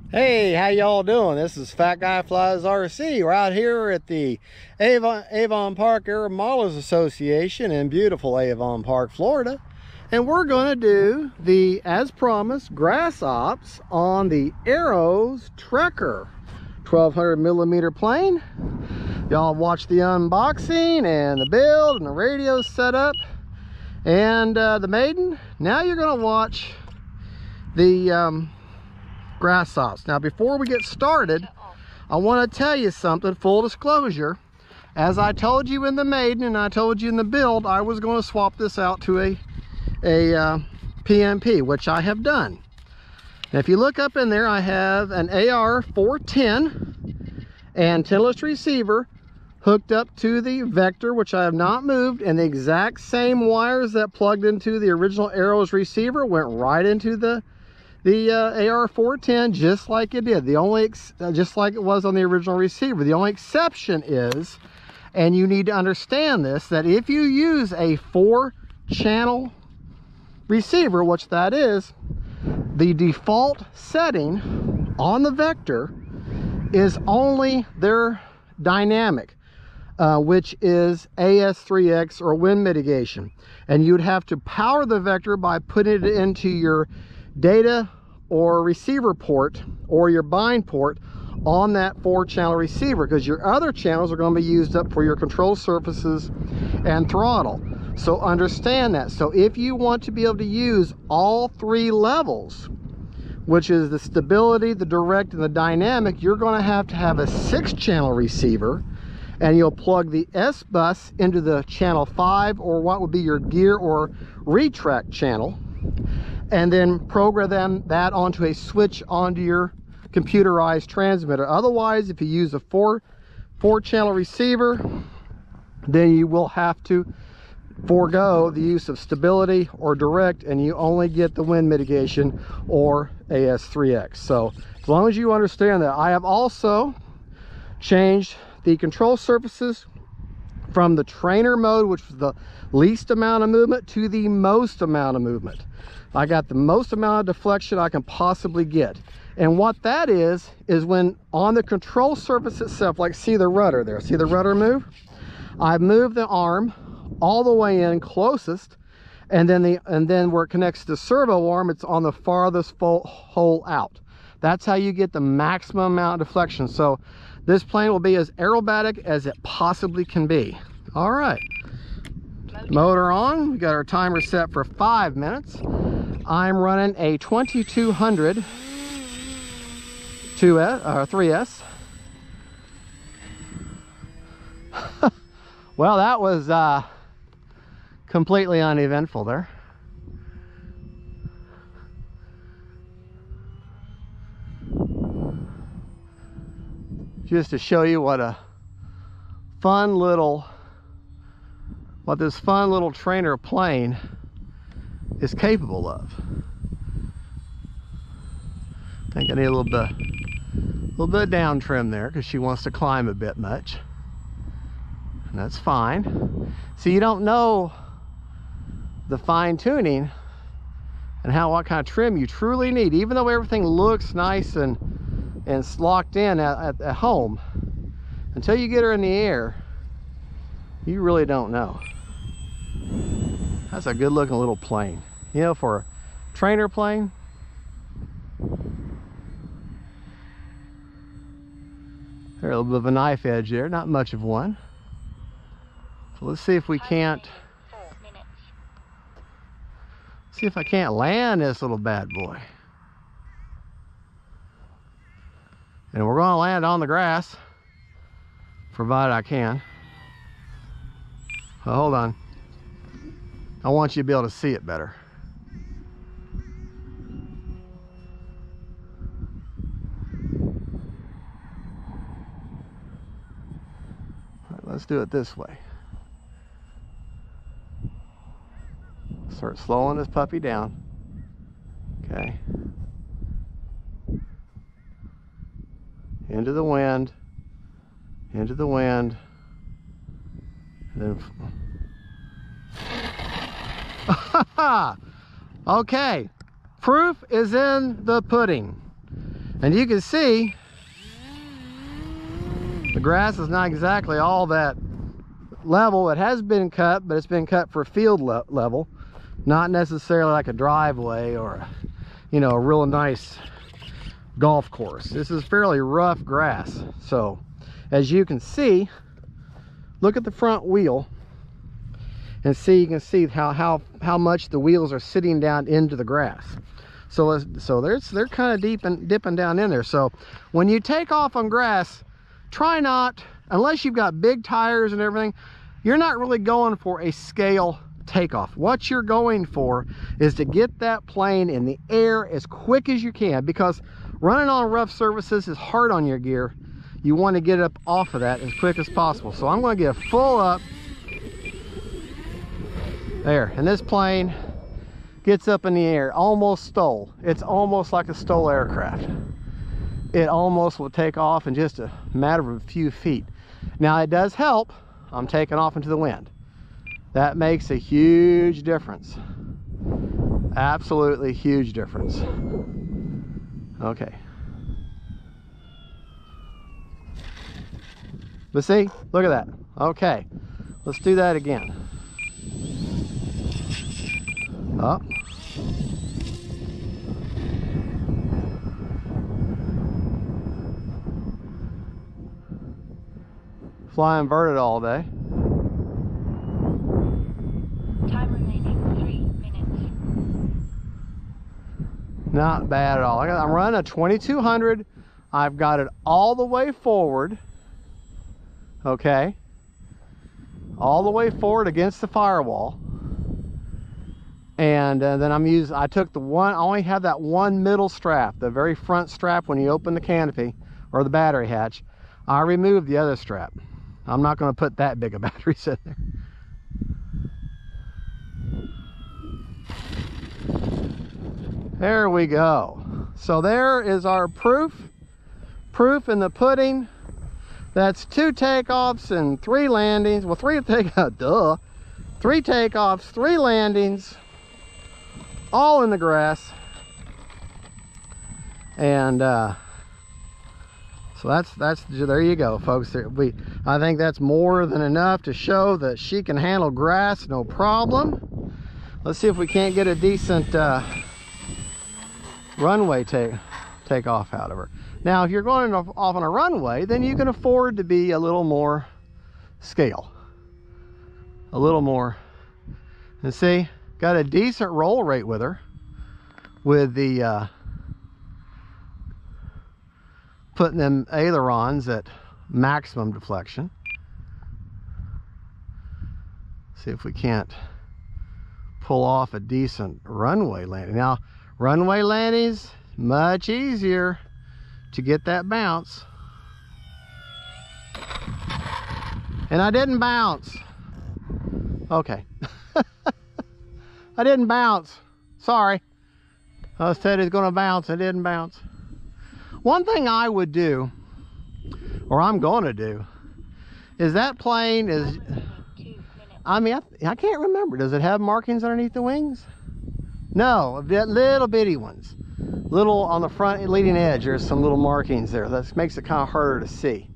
Hey, how y'all doing? This is Fat Guy Flies RC. We're out here at the Avon Park Air Modelers Association in beautiful Avon Park, Florida. And we're going to do the, as promised, grass ops on the Arrows Trekker 1200 millimeter plane. Y'all watch the unboxing and the build and the radio setup and the Maiden. Now you're going to watch the grass ops. Now before we get started, I want to tell you something, full disclosure. As I told you in the Maiden and I told you in the build, I was going to swap this out to a PMP, which I have done. Now if you look up in there, I have an AR410 antennaless receiver hooked up to the Vector, which I have not moved, and the exact same wires that plugged into the original Arrows receiver went right into the AR410, just like it did. The only just like it was on the original receiver. The only exception is, and you need to understand this, that if you use a 4-channel receiver, which that is, the default setting on the Vector is only their dynamic, which is AS3X or wind mitigation, and you'd have to power the Vector by putting it into your data or receiver port or your bind port on that 4-channel receiver, because your other channels are going to be used up for your control surfaces and throttle. So understand that. So if you want to be able to use all 3 levels, which is the stability, the direct, and the dynamic, you're going to have a 6-channel receiver, and you'll plug the sbus into the channel 5, or what would be your gear or retract channel, and then program that onto a switch onto your computerized transmitter. Otherwise, if you use a 4-channel receiver, then you will have to forego the use of stability or direct, and you only get the wind mitigation or AS3X. So as long as you understand that, I have also changed the control surfaces from the trainer mode, which was the least amount of movement, to the most amount of movement. I got the most amount of deflection I can possibly get. And what that is when on the control surface itself, like see the rudder there, see the rudder move? I've moved the arm all the way in closest, and then where it connects to the servo arm, it's on the farthest hole out. That's how you get the maximum amount of deflection. So this plane will be as aerobatic as it possibly can be. All right, motor on. We got our timer set for 5 minutes. I'm running a 2200 3S. Well, that was completely uneventful there. Just to show you what this fun little trainer plane is capable of. I think I need a little bit of down trim there, because she wants to climb a bit much, and that's fine. So you don't know the fine tuning and what kind of trim you truly need, even though everything looks nice and locked in at home. Until you get her in the air, you really don't know. That's a good looking little plane, you know, for a trainer plane. There's a little bit of a knife edge there, not much of one. So let's see if we can't, see if I can't land this little bad boy. And we're going to land on the grass, provided I can. So hold on. I want you to be able to see it better. All right, let's do it this way. Start slowing this puppy down. Okay. Into the wind. Into the wind. And then Okay, proof is in the pudding. And you can see the grass is not exactly all that level. It has been cut, but it's been cut for field level, not necessarily like a driveway or, you know, a real nice golf course. This is fairly rough grass. So as you can see, look at the front wheel and see, you can see how much the wheels are sitting down into the grass. So they're kind of dipping down in there. So when you take off on grass, try not, unless you've got big tires and everything, you're not really going for a scale takeoff. What you're going for is to get that plane in the air as quick as you can, because running on rough surfaces is hard on your gear. You want to get up off of that as quick as possible. So I'm going to get full up there, and this plane gets up in the air, almost stole. It's almost like a stole aircraft. It almost will take off in just a matter of a few feet. Now it does help, I'm taking off into the wind. That makes a huge difference. Absolutely huge difference. Okay. But see, look at that. Okay, let's do that again. Up. Fly inverted all day. Time remaining 3 minutes. Not bad at all. I'm running a 2200. I've got it all the way forward. Okay. All the way forward against the firewall. And then I took the one, I only have that one middle strap, the very front strap when you open the canopy or the battery hatch. I removed the other strap. I'm not going to put that big a battery in there. There we go. So there is our proof in the pudding. That's 2 takeoffs and 3 landings. Well, 3 takeoffs, 3 takeoffs, 3 landings, all in the grass. And so that's there you go, folks. I think that's more than enough to show that she can handle grass no problem. Let's see if we can't get a decent runway takeoff out of her. Now, if you're going off on a runway, then you can afford to be a little more scale, a little more. And see, got a decent roll rate with her, with the putting them ailerons at maximum deflection. See if we can't pull off a decent runway landing. Now, runway landings, much easier to get that bounce. And I didn't bounce. Okay. I didn't bounce. Sorry. I said it's gonna bounce. It didn't bounce. One thing I would do, or I'm gonna do, is that plane is, I mean, I can't remember. Does it have markings underneath the wings? No, little bitty ones. Little on the front leading edge, there's some little markings there. That makes it kind of harder to see.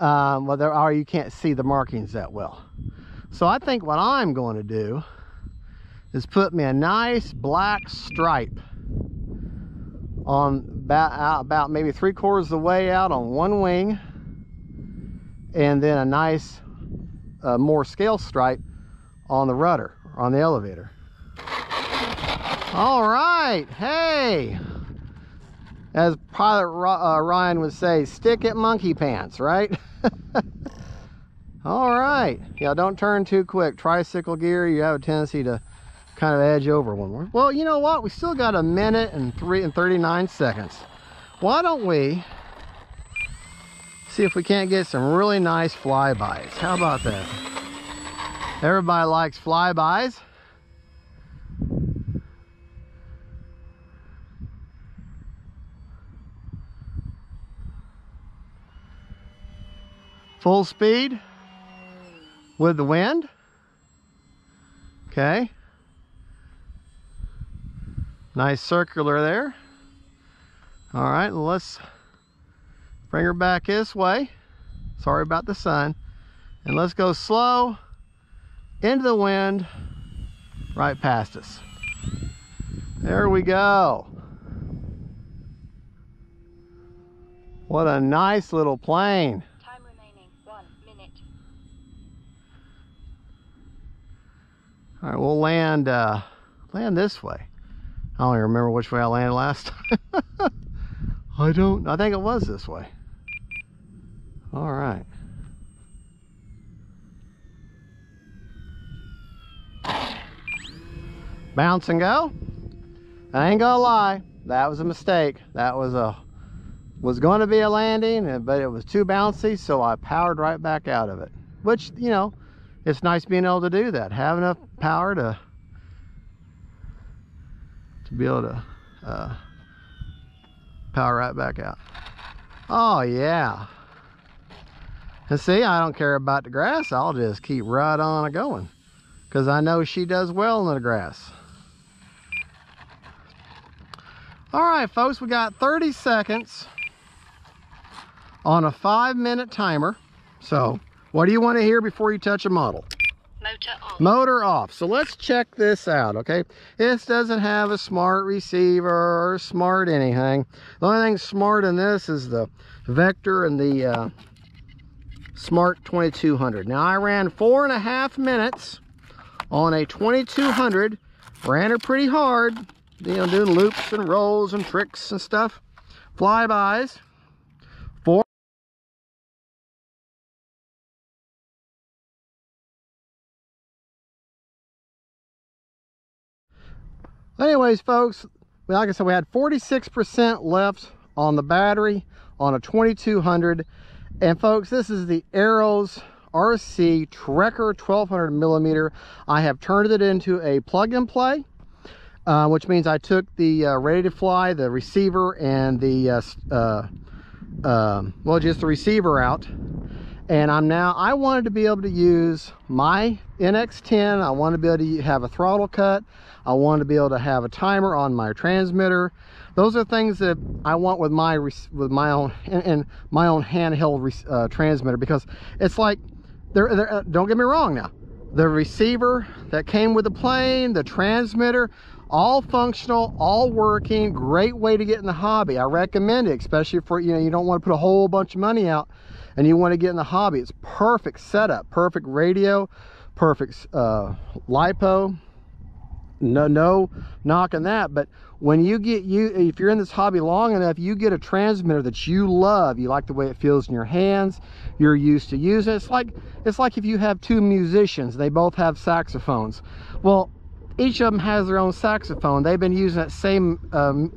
Well, there are, you can't see the markings that well. So I think what I'm going to do is put me a nice black stripe on about maybe 3/4 of the way out on one wing, and then a nice more scale stripe on the rudder, on the elevator. All right, hey, as Pilot Ryan would say, stick it monkey pants, right? All right, yeah, don't turn too quick. Tricycle gear, you have a tendency to kind of edge over one more. Well, you know what, we still got 1 minute and 39 seconds. Why don't we see if we can't get some really nice flybys? How about that? Everybody likes flybys. Full speed with the wind. Okay. Nice circular there. All right, let's bring her back this way. Sorry about the sun. And let's go slow into the wind right past us. There we go. What a nice little plane. Time remaining 1 minute. All right, we'll land this way. I don't even remember which way I landed last time. I think it was this way. All right. Bounce and go. I ain't gonna lie, that was a mistake. That was going to be a landing, but it was too bouncy, so I powered right back out of it. Which, you know, it's nice being able to do that. Have enough power to be able to power right back out. Oh yeah. And see, I don't care about the grass. I'll just keep right on going, because I know she does well in the grass. All right, folks, we got 30 seconds on a 5-minute timer. So what do you want to hear before you touch a model? Motor on. Motor off. So let's check this out, okay? This doesn't have a smart receiver or smart anything. The only thing smart in this is the Vector and the Smart 2200. Now I ran 4.5 minutes on a 2200. Ran her pretty hard, you know, doing loops and rolls and tricks and stuff. Flybys. Anyways, folks, like I said, we had 46% left on the battery on a 2200. And folks, this is the Arrows RC Trekker 1200 millimeter. I have turned it into a plug and play, which means I took the ready to fly, the receiver, and the well, just the receiver out. And I wanted to be able to use my NX10. I wanted to be able to have a throttle cut. I wanted to be able to have a timer on my transmitter. Those are things that I want with my own handheld transmitter, because it's like, don't get me wrong now, the receiver that came with the plane, the transmitter, all functional, all working, great way to get in the hobby. I recommend it, especially for, you know, you don't want to put a whole bunch of money out and you want to get in the hobby. It's perfect setup, perfect radio, perfect lipo. No knocking that. But when if you're in this hobby long enough, you get a transmitter that you love, you like the way it feels in your hands, you're used to using it. It's like if you have two musicians, they both have saxophones. Well, each of them has their own saxophone. They've been using that same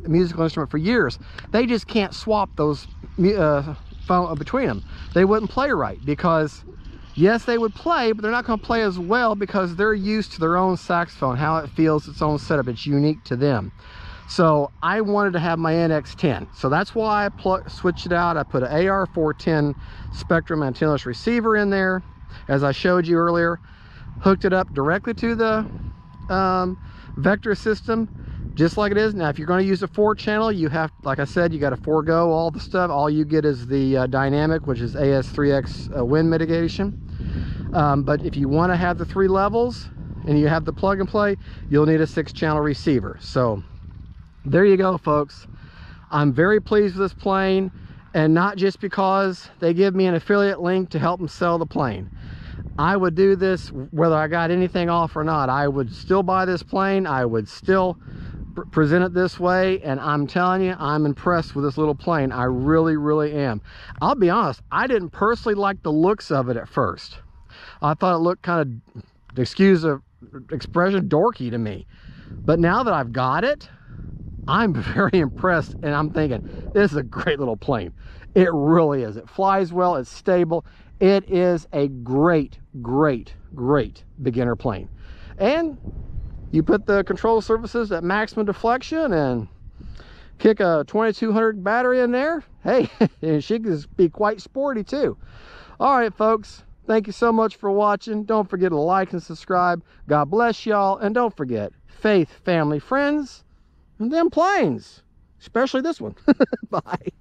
musical instrument for years. They just can't swap those between them. They wouldn't play right, because yes, they would play, but they're not going to play as well, because they're used to their own saxophone, how it feels, its own setup. It's unique to them. So I wanted to have my NX10. So that's why I switched it out. I put an AR410 Spektrum antennaless receiver in there, as I showed you earlier. Hooked it up directly to the Vector system, just like it is. Now, if you're going to use a 4-channel, you have, like I said, you got to forego all the stuff. All you get is the dynamic, which is AS3X wind mitigation. But if you want to have the 3 levels and you have the plug and play, you'll need a 6-channel receiver. So there you go, folks. I'm very pleased with this plane, and not just because they give me an affiliate link to help them sell the plane. I would do this whether I got anything off or not. I would still buy this plane. I would still present it this way, and I'm telling you, I'm impressed with this little plane. I really, really am. I'll be honest, I didn't personally like the looks of it at first. I thought it looked kind of, excuse the expression, dorky to me. But now that I've got it, I'm very impressed, and I'm thinking, this is a great little plane. It really is. It flies well, it's stable. It is a great, great, great beginner plane. And you put the control surfaces at maximum deflection and kick a 2200 battery in there, hey, and she can be quite sporty too. All right, folks, thank you so much for watching. Don't forget to like and subscribe. God bless y'all, and don't forget, faith, family, friends, and them planes. especially this one. Bye.